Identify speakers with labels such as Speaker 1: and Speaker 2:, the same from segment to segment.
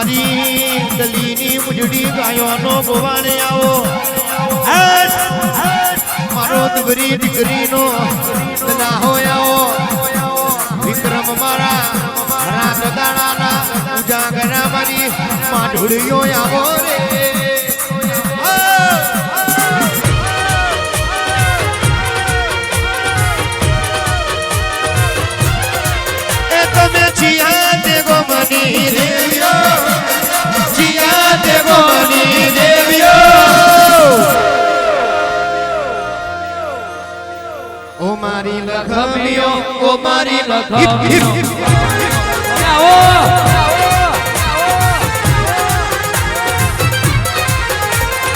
Speaker 1: મારી દલીની મુજડી ગાયોનો ગોવાને આવો મારો દુબરી દીકરીનો દલાહો આવો વિક્રમ મારા રાત દાડાના ઉજાગરા મારી માઢુડીઓ આવો રે તમે જીયા દેવો મની દેવ્યો જીયા દેવો મની દેવ્યો ઓ મારી લખમીઓ ઓ મારી લખમીઓ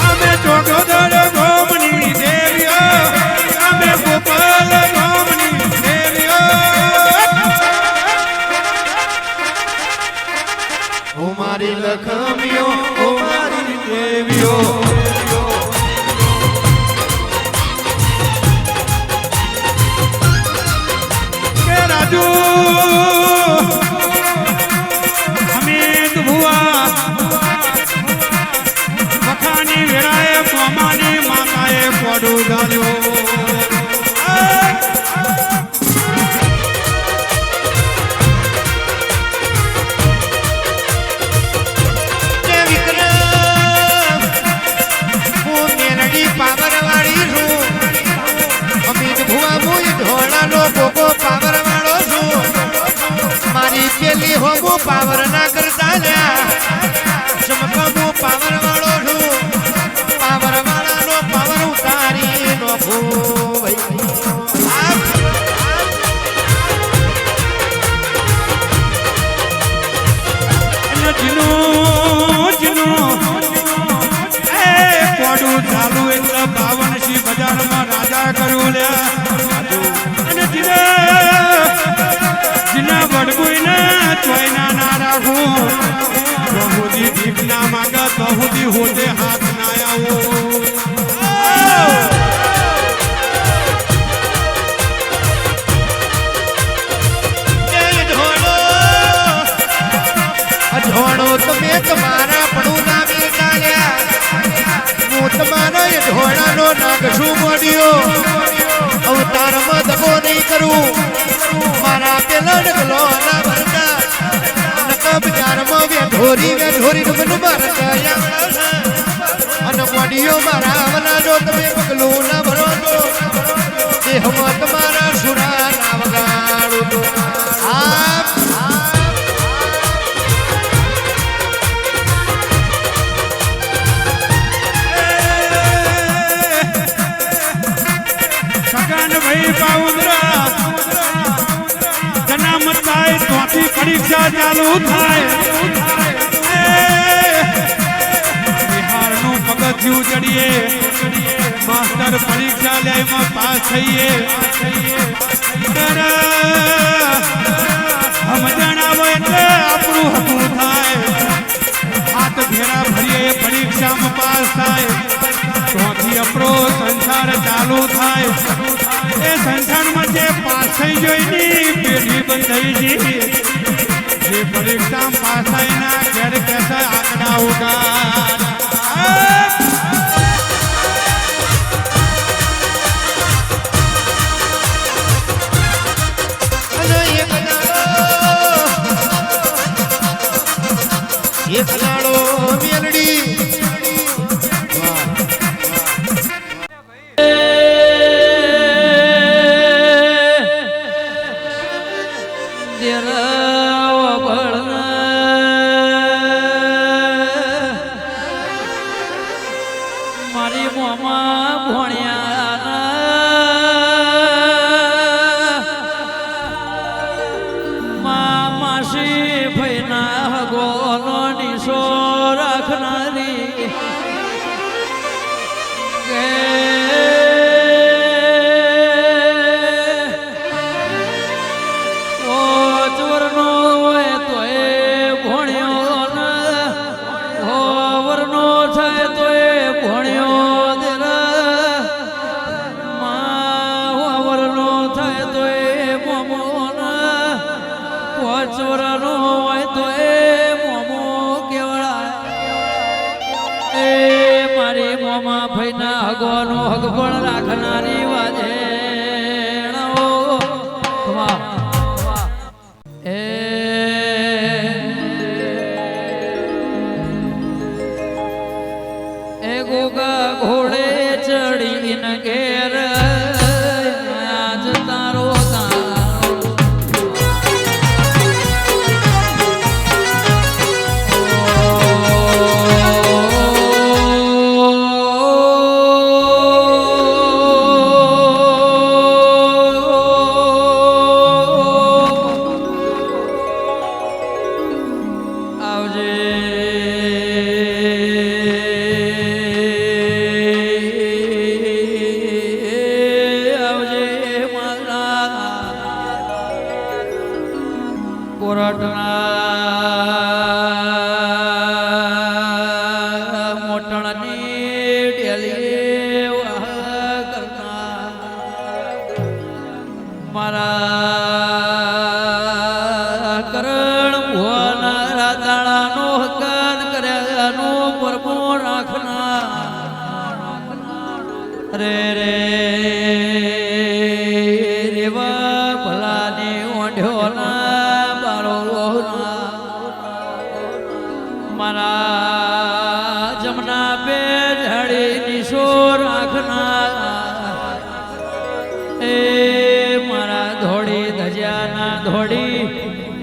Speaker 1: અમે ચોગોદર ગોમની દેવ્યો અમે ગોપાલ ગોમની ઓ મારી લખમીઓ ઓ મારી દેવીઓ કે રાજુ અમિત ભુવા મખાની વેળાએ કોમાની માતાએ પડું ધાર્યો મારી પેલી હોમો પાવર ના કરતા લ્યા ચમકમો પાવર વાળો છું પાવર વાળાનો પાવર ઉતારી નો ચાલુ એટલે 52 બજારમાં રાજા કર્યું લ્યા વડગુઈના ચોયના ના રાખું બહુદી ભીખ ના માગા બહુદી હોતે હાથ ના આવો અધોણો તમે તમારા પડું ના મેળ્યા હું તમારા એ ધોણાનો નાગશું મળ્યો અવતારમાં દગો નહીં કરું મારા પેલા નગલો ના ભરતા નકા બજારમાં વેઢોરી ડબલ મારતા અને મોડીઓ મારા આવનાનો તમે પગલું ના ભરો તો દેહમાં તમારા સુરા ના વગાડો તો સગન ભાઈ બાઉન્દ્રા જનામત થાય ત્યાંથી પરીક્ષા ચાલુ થાય બિહારનું પગથિયું ચડીએ માસ્ટર પરીક્ષા લે એમાં પાસ થઈએ સમજણ આવે એટલે આપણું હકું થાય હાથ ભેરા ભરીએ પરીક્ષામાં પાસ થાય ત્યાંથી આપણો સંસાર ચાલુ થાય એ સંસારમાં જે પાસ થઈ જોઈની પેઢી બંધાઈ ગઈ જે પરીક્ષા પાસ થાય ના ઘેર કેસે આંકડા ઉગાડ એક લાડો મેલડી
Speaker 2: મારી મોમાં ભણ્યા માસી ભૈના ગોલો નિશો રાખનારી કે ચોરનો હોય તો એ ભણ્યો ને હોવરનો છે તો એ ભણ્યો ચોરનો હોય તો એ મોમો કેવા મોમાં ફઈના હગવાનો હગ પણ રાખનારી વાજે એ ગોગા ઘોડે ચડીને ઘેર આજ તારો મોટણની ડેલી કરનાર મારા કરણ ભુવાના રાતાળાનો હકાન કર્યાનો પરમો રાખનાર રે રે રેવા ભલાની ઓઢ્યોના મારા જમના બે ઝાડી નિશો રાખનાર એ મારા ધોળી ધજાના ધોળી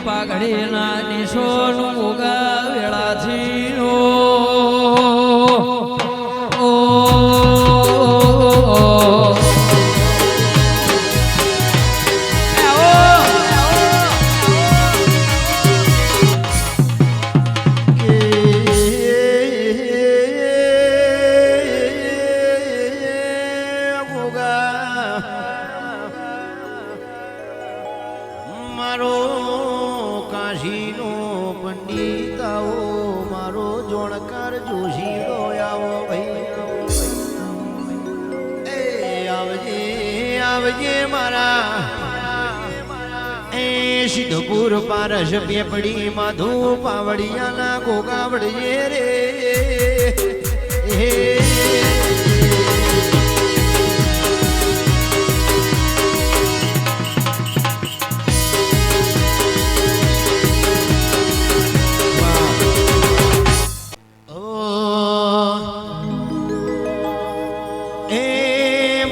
Speaker 2: પાઘડીના નિશોનું ઉગા વેળાથી
Speaker 1: મારો કાશીનો પંડિત આવો મારો જોણકાર જોશીડો આવો ભાઈ એ આવજે આવજે મારા એ સિદ્ધપુર પારસ પેપડી માધુ પાવડિયાના ગોગાવડજે રે એ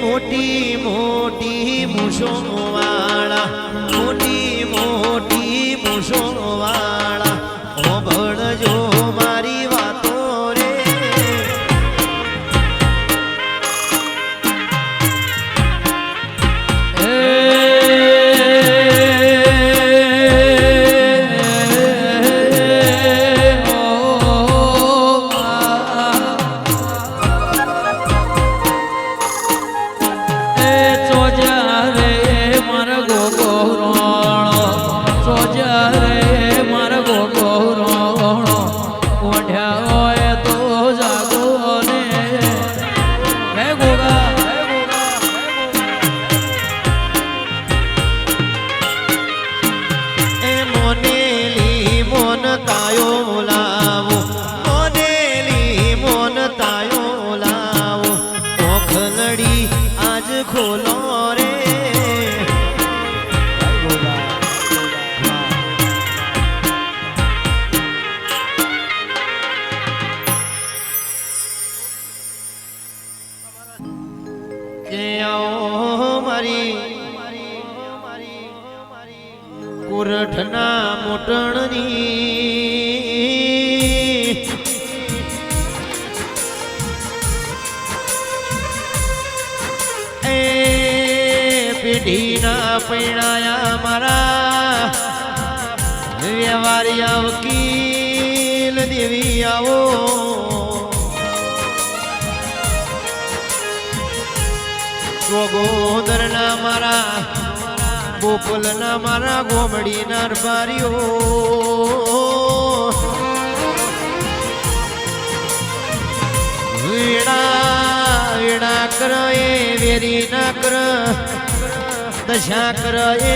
Speaker 1: મોટી મોટી મૂછો વાળા મોટી મોટી મૂછો વાળા ઓ ભણજો મારી વાતો રે ખોલો રે મારી કોરઠના મોટણની પેઢીના પૈણાયા મારા વ્યવહારિયા વકીલ દેવી આવો ગોગોદરના મારા ગોકુલના મારા ગોમડીના રબારીઓ વીણા વીણા કર એ વેરી ના કર દશા કર એ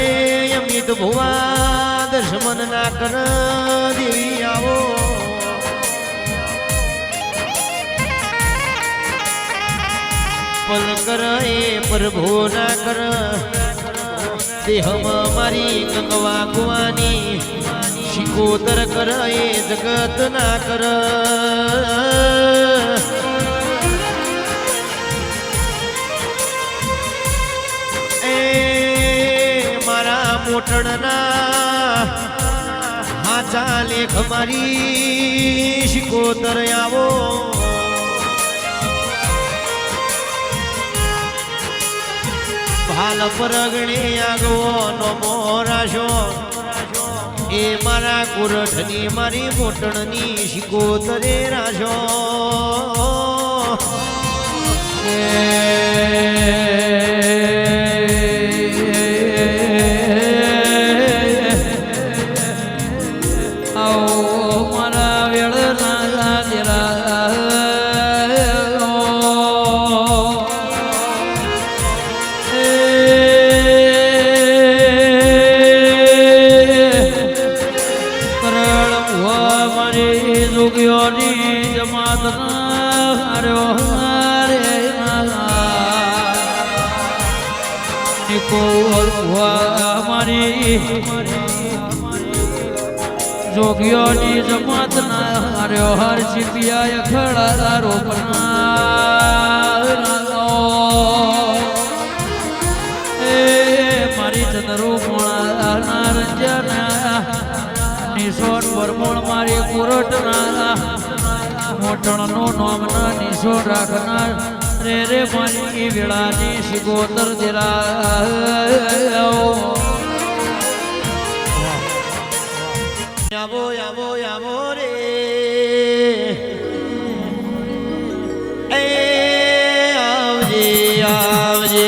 Speaker 1: અમિત ભુવા દશમન ના કર દેવી આવો કર એ પ્રભુ ના કર દેહમાં મારી ગંગવા કુવાની શિકોતર કર એ જગત ના કર એ મારા મોટણના હાચા લેખ મારી શિકોતર આવો હાલ પરગણે આગવો નો મોરાશો એ મારા કુરઠની મારી મોટણની શિકોતરે રાશો
Speaker 2: જોગીઓની જમાત ના હાર્યો હર સિપિયા ખડા રોપના એ મારી ચંદ્રુ મોણા રંજના નિશોર પરમોળ મારી કુરટના મોટણનું નામના નિશોર રાખનાર રે રે મારી વેળાની શિકોતર દેરા
Speaker 1: આવો આવો આવો રે એ આવજે આવજે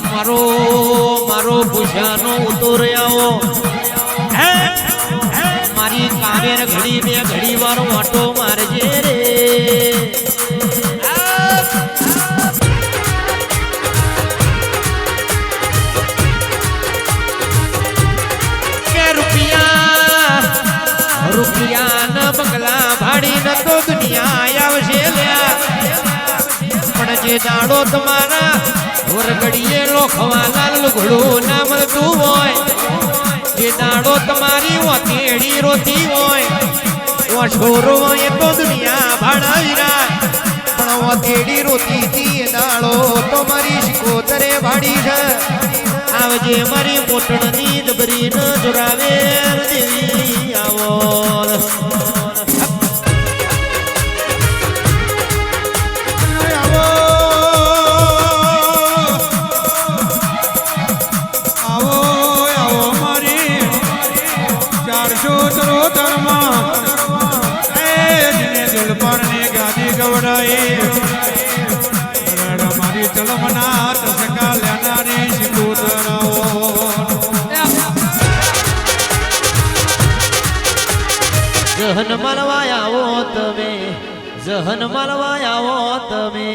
Speaker 1: મારો મારો પૂછાનો ઉતોર આવો મારી કાવેર ઘડી બે ઘડી વારો આટો મારજે રે રૂપિયા બંગલા ભાડી ન તો દુનિયા આવશે લ્યા પણ જે દાડો તમારા વરગડીએ લોખવા લાલ લુગડું ના મળતું હોય જે દાડો તમારી ઓતેડી રોતી હોય ઓ છોરો એ તો દુનિયા ભાડાવી રાય પણ ઓતેડી રોતી હતી દાડો તો મારી શિકોતરે ભાડી છે આવજે મારી મોટણની દબરી ન જોરાવે દેવી આવો
Speaker 3: મારી ચલમના ટસકા લેનારી શિકોતરાઓ
Speaker 1: જહન માલવા આવો તમે જહન માલવા આવો તમે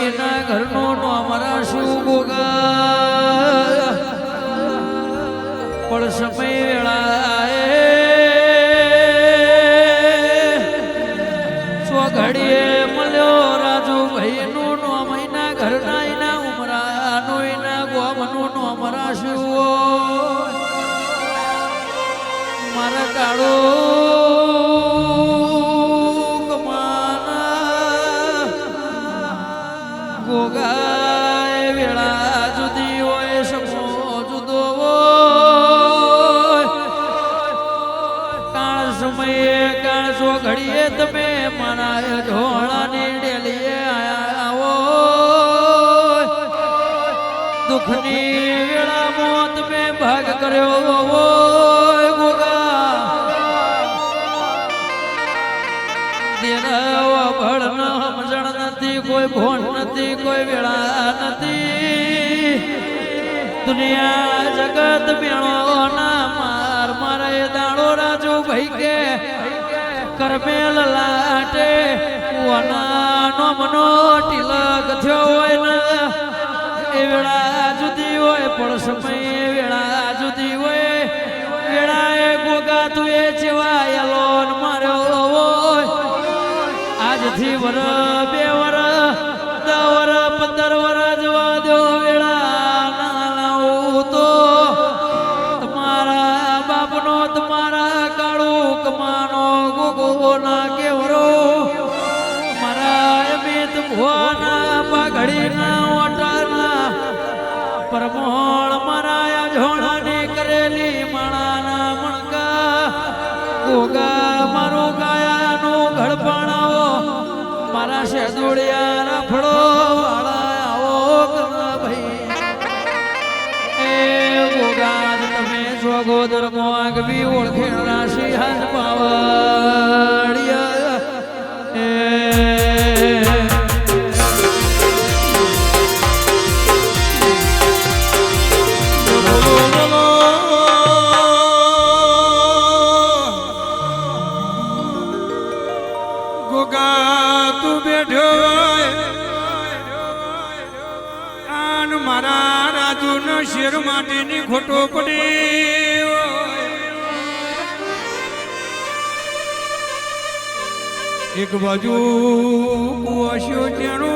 Speaker 2: એના ઘરનો અમારા શું ગોગા પણ સમય વેળાએ ઘડીએ મળ્યો રાજુભાઈ નું નામ એના ઘરના એના ઉમરાનું એના ગોમનું નામ રાશું મારા કાળો ગોગાય વેળા જુદી હોય સમો જુદો હોય કાળ સમયે કાળ સો ઘડીએ તમે મારા ઢોળાની ડેલીએ આવો દુઃખની વેળામાં તમે ભાગ કર્યો હોય ગોગા દેરાવા ભળ દુનિયા જગત મેળો ના માર મારે દાડો રાજુ ભાઈ કે કરમેલ લાટે કુવાના નો મનો તિલક થયો હોય ને એ વેળા જુદી હોય પણ સમય વેળા જુદી હોય વેળાએ ગોગા તું એ જેવાયેલો માર્યો હોય આજથી વર 2 વર 10 વર 15 વર જવા દો વેળા ના લાવું તો તમારા બાપનો તમારા કાળું કમાનો ગોગો ના કેવરો મારા અમિત ભુવાના પાઘડીના ઓટાના પરમોળ મારા ઝોણાની કરેલી માણાના મણકા ગોગા મારું ગાયાનું ઘડપાણાઓ મારા શેદુડિયા રફડો વાળા આવો કના ભાઈ એ ગોગા તમે સ્વગોદર મોગવી ઓળખેણ રાશિ હાથ પાવડિયા
Speaker 3: ગોગા તું બેઠો આન મારા રાજુનો શેર માટેની ખોટો પડી એક બાજુ કુવાશો ત્યાંનો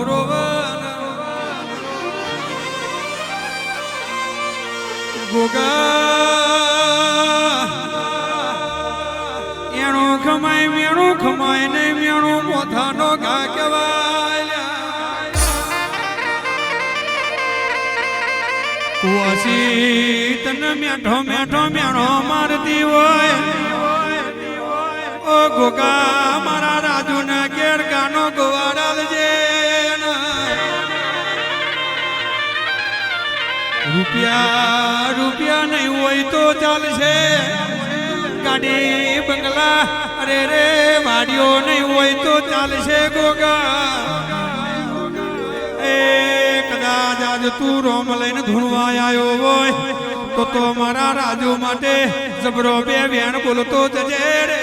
Speaker 3: રોવન ગોગા એનું ખમાય મેણું ખમાય નહીં મેણું મોથાનો ઘા કહેવાય કુવાસી તને મેઠો મેઠો મેણો મારતી હોય ઓ ગોગા મારા રાજુને કેર ગાનો ગોવાડાલજે રૂપિયા નહીં હોય તો ચાલશે ગાડી બંગલા અરે રે વાડીઓ નહીં હોય તો ચાલશે ગોગા એ કદાચ આજ તું રોમ લઈને ધૂણવા આવ્યો હોય તો મારા રાજુ માટે જબરો 2 વેણ બોલતો જજે રે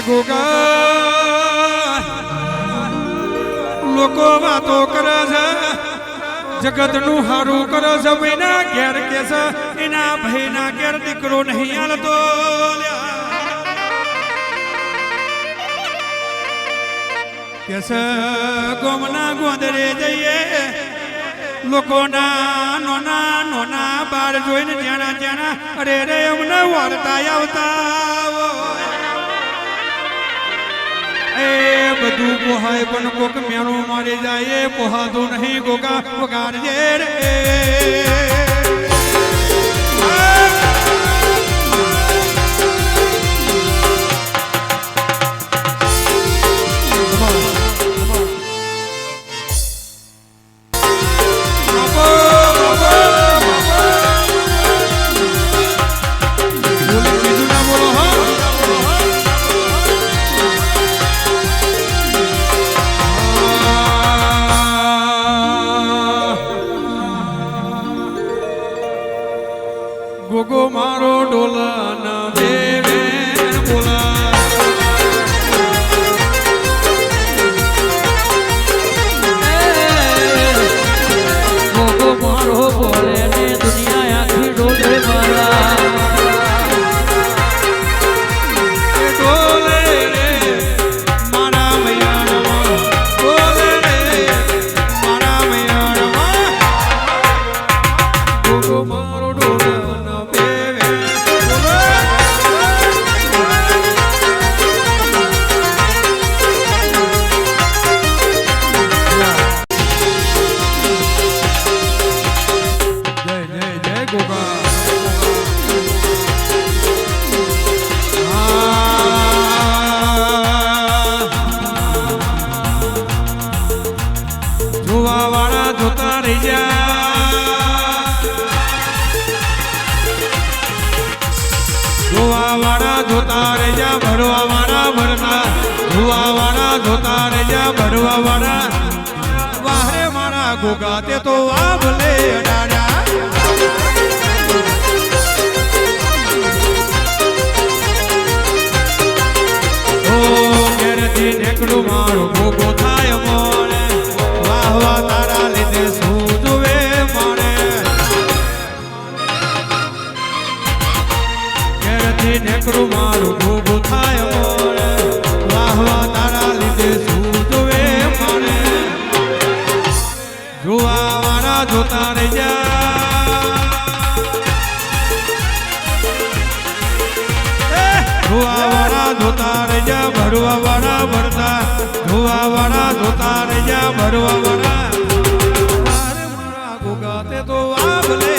Speaker 3: ગોગા લોકો વાતો કરે છે જગત નું હારું કરે છે ભાઈના ઘેર કે છે એના ભાઈના ઘેર દીકરો નહીં હાલતો કે છે ગોમના ગોંદરે જઈએ લોકોના નોના બાર જોઈને જ્યાંના અરે રે અમને વળતા આવતા એ બધું પોહાય પણ કોક મેણું મારી જાય એ પોહાતું નહીં ગોગા વગાડજે રે ગોગા તે તો આભલે અડાડ્યા ઓ ઘેરથી નેકડું મારું ગોગો થાય મોણે વાહ વાહ તારા લીધે શું જોવે મોણે ઘેરથી નેકડું મારું ગોગો થાય મોણે વાહ વાહ તારા લીધે શું જોવે મોણે જોવા વાળા જોતા રજા ભરવા વાળા ભરતા જોવા વાળા જોતા રજા ભરવા વાળા મારે મારા ગોગા તે તો આભલે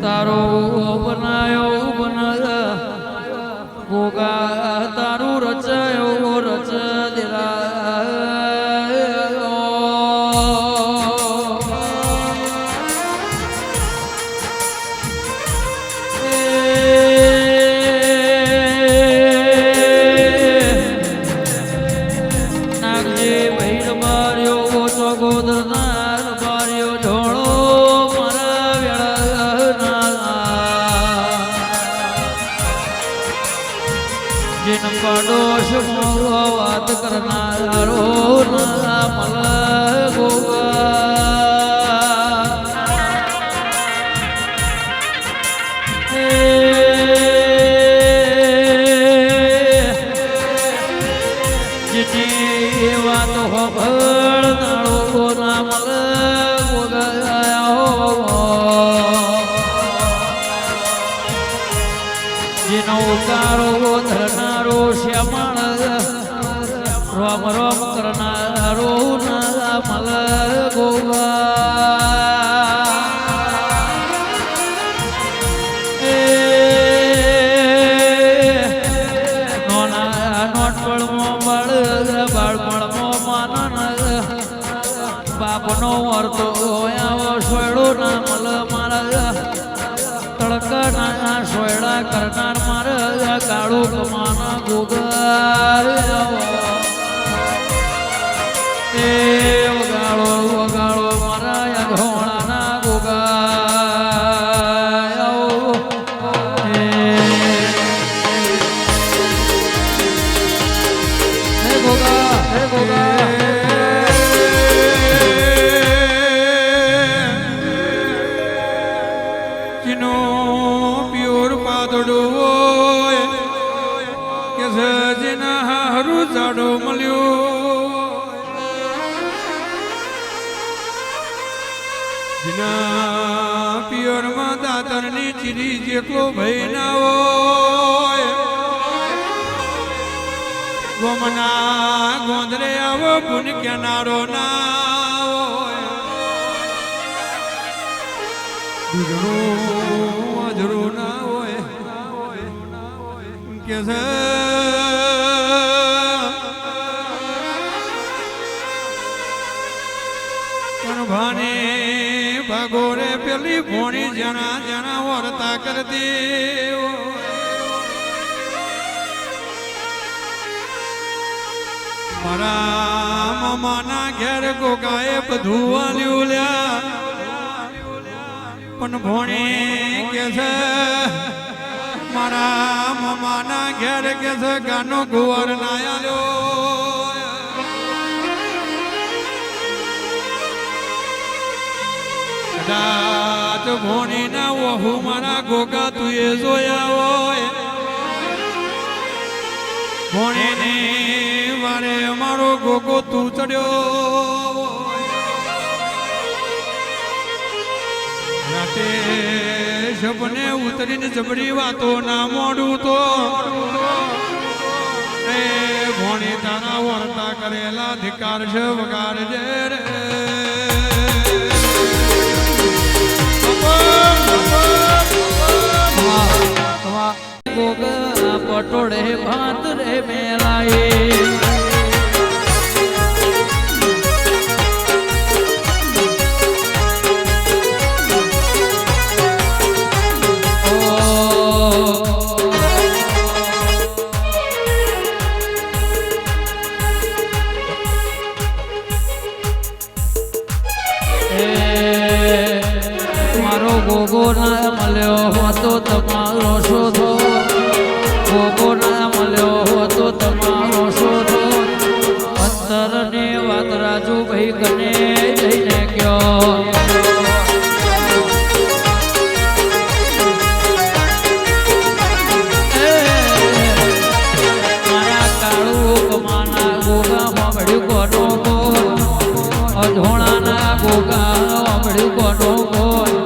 Speaker 2: તારો બનાયો બનાયા ગોગા તારું રચાયો રચ નાગજી ભૈર માર્યો ચોગોદરનાર માર્યો ઢોળો जिन पाडोश વાત કરનારો ના મલ ગોગા જેની વાત હોભળ નાળો ના મલ ગોગા જેનો ઉતારો ધરનારો શ્યામળ રોમ રોમ કરનારો ના મલ ગોવા નોના નોટપળમો બળ બાળપણમો માનન બાપનો વર્તો આવો સોયડો ના મલ મારા તડકના સોયડા કરનાર મારા કાળું કમાના ગોગા એ વગાડો વગાડો મારા ઘોણાના ગોગા હે ગોગા હે ગોગા જાડો મળ્યો જીના પિયરમાં દાતરની ચીરી જેટલો ભય ના હોય ગોમના ગોંદરે આવો પુન કેનારો ના હોય દૂધનું અજરું ના હોય કે ભાને ભગોરે પેલી ભોણી જણા જણા વર્તા કરતી મારા મામાના ઘેર ગોગાએ બધું વાલ્યું લ્યા પણ ભોણી કે છે મારા મામાના ઘેર કે છે ગાનો ગુવાર ના આલ્યો કદાચ ભોણી ના વહુ મારા ગોગા તું એ જોયા હોય ભોણી ને વારે મારો ગોગો તું ચડ્યો રાતે સપને ઉતરીને જબરી વાતો ના મોડું તો એ ભોણી તારા વર્તા કરેલા ધિકાર છે વગાડજે રે ગોગા પટોળે ભાત રે મેલાએ મળ્યો હતો તમારો શોધો ગોગો ના મળ્યો હતો તમારો શોધો અંતરની વાત રાજુભાઈ કને જઈને ગયો મારા કાળું કમાના ગોગા મળ્યું કોનો કોણ અધોણાના ગોગા મળ્યું કોનો કોણ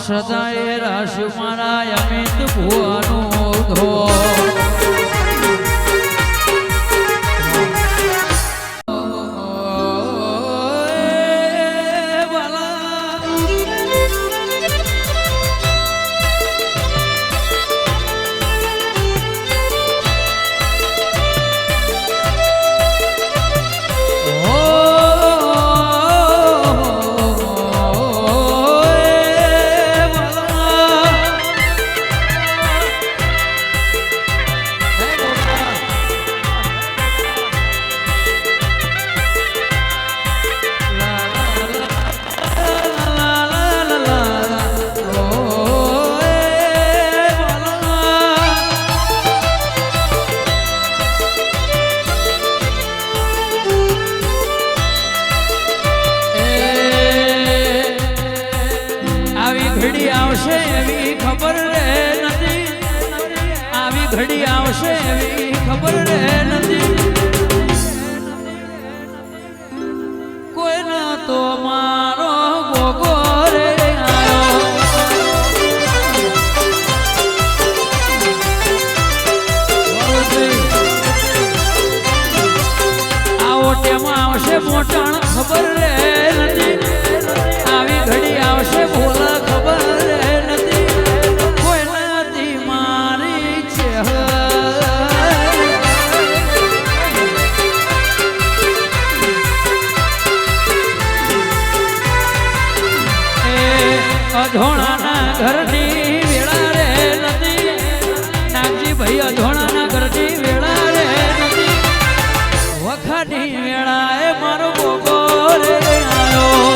Speaker 2: સદાય રાશિ મારા અમિત ભુવાનું ધો ઘડી આવશે એવી ખબર રે નથી આવી ઘડી આવશે એવી ખબર રે નથી કોઈ ના તો મારો ગોગો રે આયો આવો ટેમાં આવશે મોટાણ ખબર રે નથી આવી ઘડી આવશે બોલા ખબર નથી કોઈ નથી મારી છે અધોણાના ઘરની વેળા રે નથી નાગજી ભાઈ અધોણાના ઘરની વેળા રે નથી વખાની વેળા એ મારો ગોગો રે આયો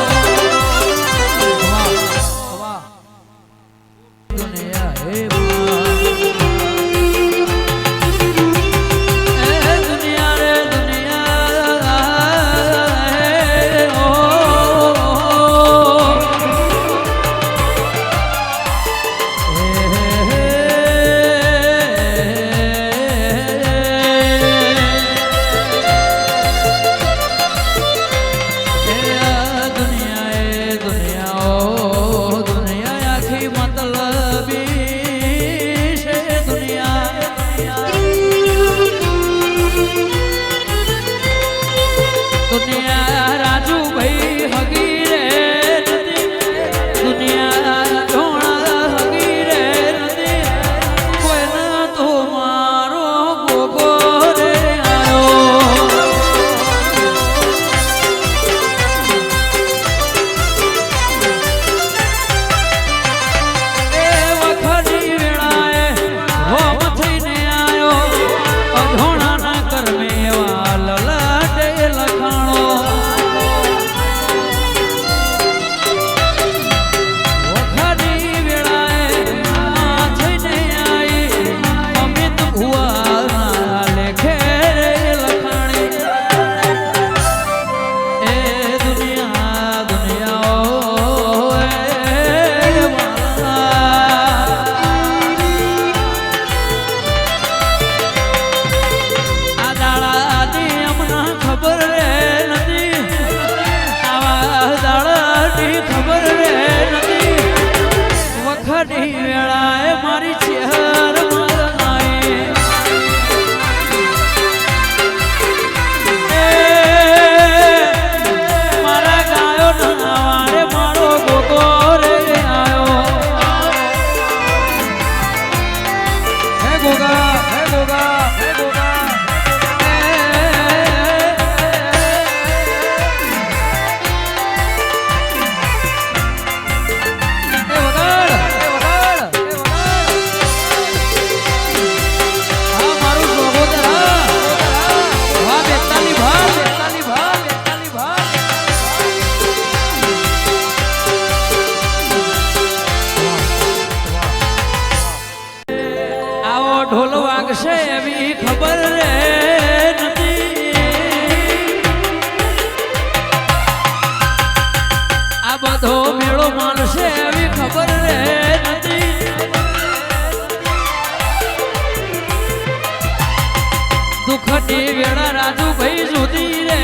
Speaker 2: દુઃખની વેળા રાજુભાઈ સુધી રે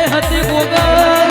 Speaker 2: હતી ગોગા